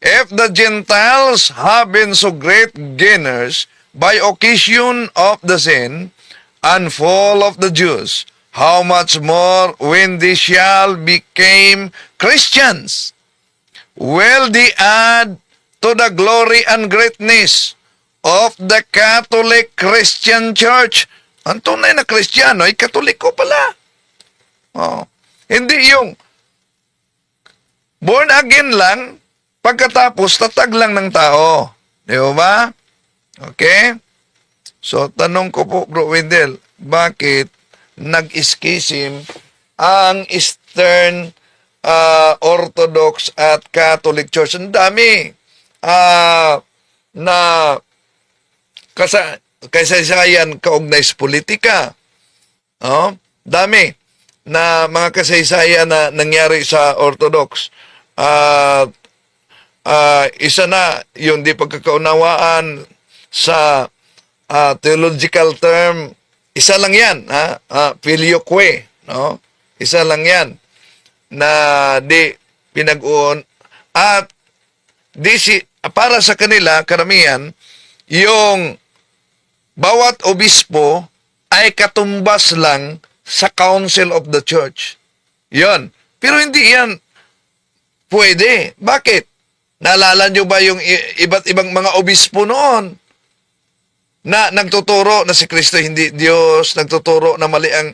If the Gentiles have been so great gainers by occasion of the sin and fall of the Jews, how much more when they shall become Christians? Will they add to the glory and greatness of the Catholic Christian Church? Ang tunay na Kristiyano ay Katoliko pala. Hindi yung born again lang, pagkatapos tatag lang ng tao. Di ba? Okay? So, tanong ko po, Bro Wendell, bakit nag-schism ang Eastern Orthodox at Catholic Church? Ang dami na kasaysayan kaugnay sa politika. Dami na mga kasaysayan na nangyari sa Orthodox. Isa na yung di pagkakaunawaan sa theological term, isa lang yan, filioque, no? Isa lang yan na di pinag-uon at para sa kanila, karamihan, yung bawat obispo ay katumbas lang sa council of the church. Yon. Pero hindi yan pwede. Bakit? Naalala nyo ba yung iba't ibang mga obispo noon na nagtuturo na si Kristo hindi Diyos, nagtuturo na mali ang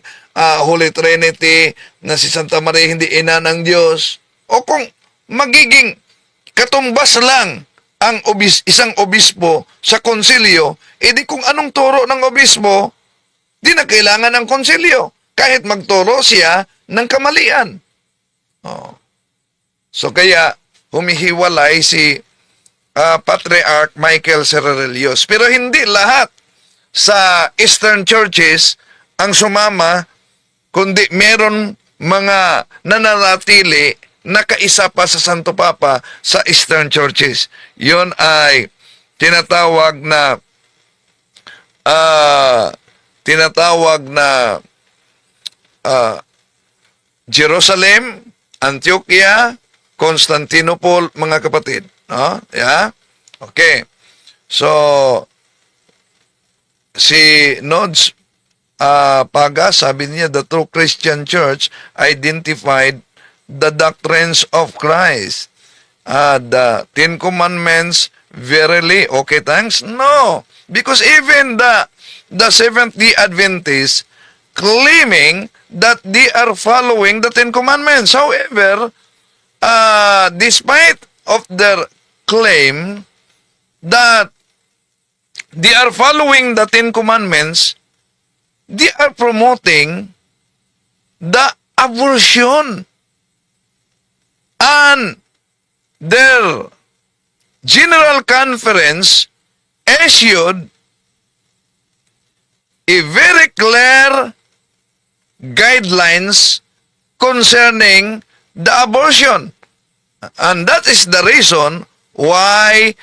Holy Trinity, na si Santa Maria hindi ina ng Diyos? O kung magiging katumbas lang ang isang obispo sa konsilyo, edi kung anong turo ng obispo, di na kailangan ng konsilyo, kahit magturo siya ng kamalian. So kaya, humihiwalay si Patriarch Michael Serrelios. Pero hindi lahat sa Eastern Churches ang sumama, kundi meron mga nananatili na kaisa pa sa Santo Papa sa Eastern Churches. Yun ay tinatawag na Jerusalem, Antioquia, Constantinople, mga kapatid. No? Yeah? Okay. So, si Nods Paga, sabi niya, the true Christian church identified the doctrines of Christ. The Ten Commandments, verily, okay, thanks? No. Because even the Seventh-day Adventists claiming that they are following the Ten Commandments. However, despite of their claim that they are following the Ten Commandments, they are promoting the abortion. And their General Conference issued a very clear guidelines concerning the abortion. And that is the reason why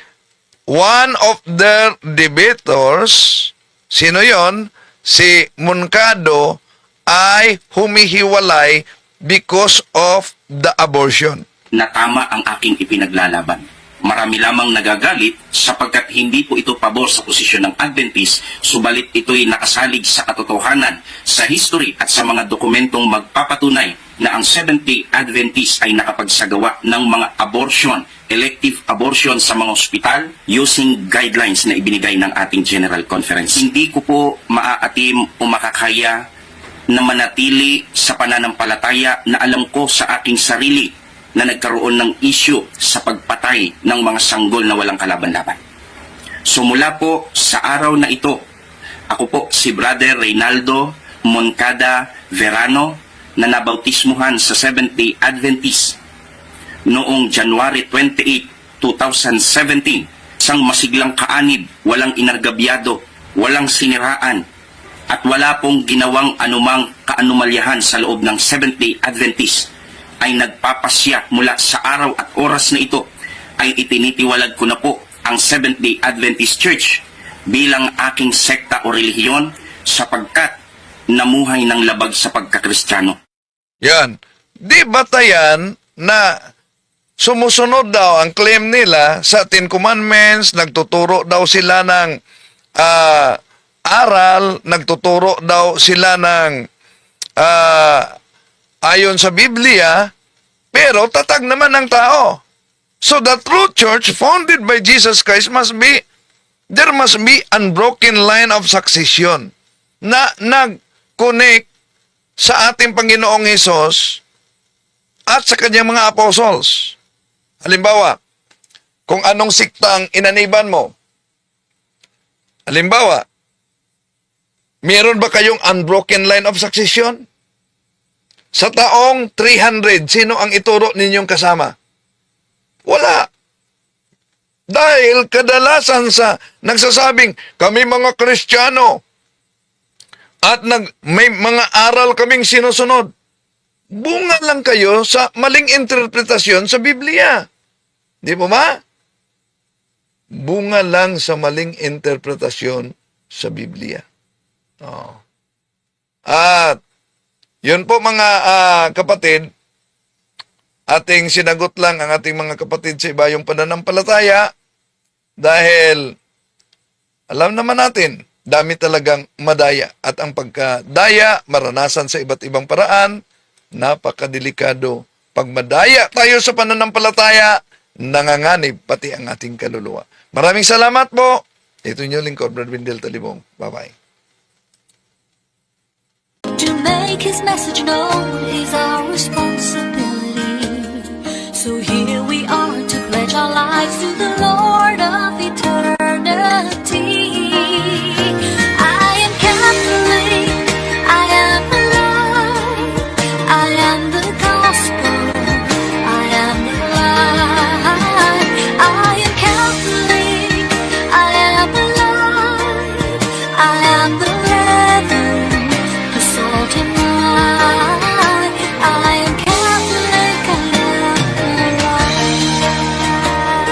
one of their debaters, sino yon? Si Moncado, ay humihiwalay because of the abortion. Na tama ang aking ipinaglalaban. Marami lamang nagagalit sapagkat hindi po ito pabor sa posisyon ng Adventist, subalit ito'y nakasalig sa katotohanan, sa history at sa mga dokumentong magpapatunay na ang Seventh-day Adventist ay nakapagsagawa ng mga abortion, elective abortion sa mga ospital using guidelines na ibinigay ng ating General Conference. Hindi ko po maaatim o makakaya na manatili sa pananampalataya na alam ko sa aking sarili na nagkaroon ng issue sa pagpatay ng mga sanggol na walang kalaban-laban. So mula po sa araw na ito, ako po si Brother Reynaldo Moncada Verano na nabautismuhan sa Seventh-day Adventist noong January 28, 2017, isang masiglang kaanib, walang inargabyado, walang siniraan, at wala pong ginawang anumang kaanumalyahan sa loob ng Seventh-day Adventist, ay nagpapasya mula sa araw at oras na ito ay itinitiwalag ko na po ang Seventh-day Adventist Church bilang aking sekta o relihiyon sapagkat namuhay ng labag sa pagkakristyano. Yan. Di batayan na sumusunod daw ang claim nila sa Ten Commandments, nagtuturo daw sila ng aral, nagtuturo daw sila ng ayon sa Biblia, pero tatag naman ng tao. So the true church founded by Jesus Christ there must be unbroken line of succession na nag-connect sa ating Panginoong Hesus at sa kanyang mga apostles. Halimbawa, kung anong siktang inaniban mo. Halimbawa, meron ba kayong unbroken line of succession? Sa taong 300, sino ang ituro ninyong kasama? Wala. Dahil kadalasan sa nagsasabing, kami mga Kristiyano, at may mga aral kaming sinusunod. Bunga lang kayo sa maling interpretasyon sa Biblia. Di po ba? Bunga lang sa maling interpretasyon sa Biblia. Oh. At yun po mga kapatid, ating sinagot lang ang ating mga kapatid sa iba yung pananampalataya dahil alam naman natin, dami talagang madaya at ang pagkadaya, maranasan sa iba't ibang paraan, napakadelikado. Pag madaya tayo sa pananampalataya, nanganganib pati ang ating kaluluwa. Maraming salamat po. Ito yung lingkod, Brad Windel Talibong. Bye-bye. To make his message known, he's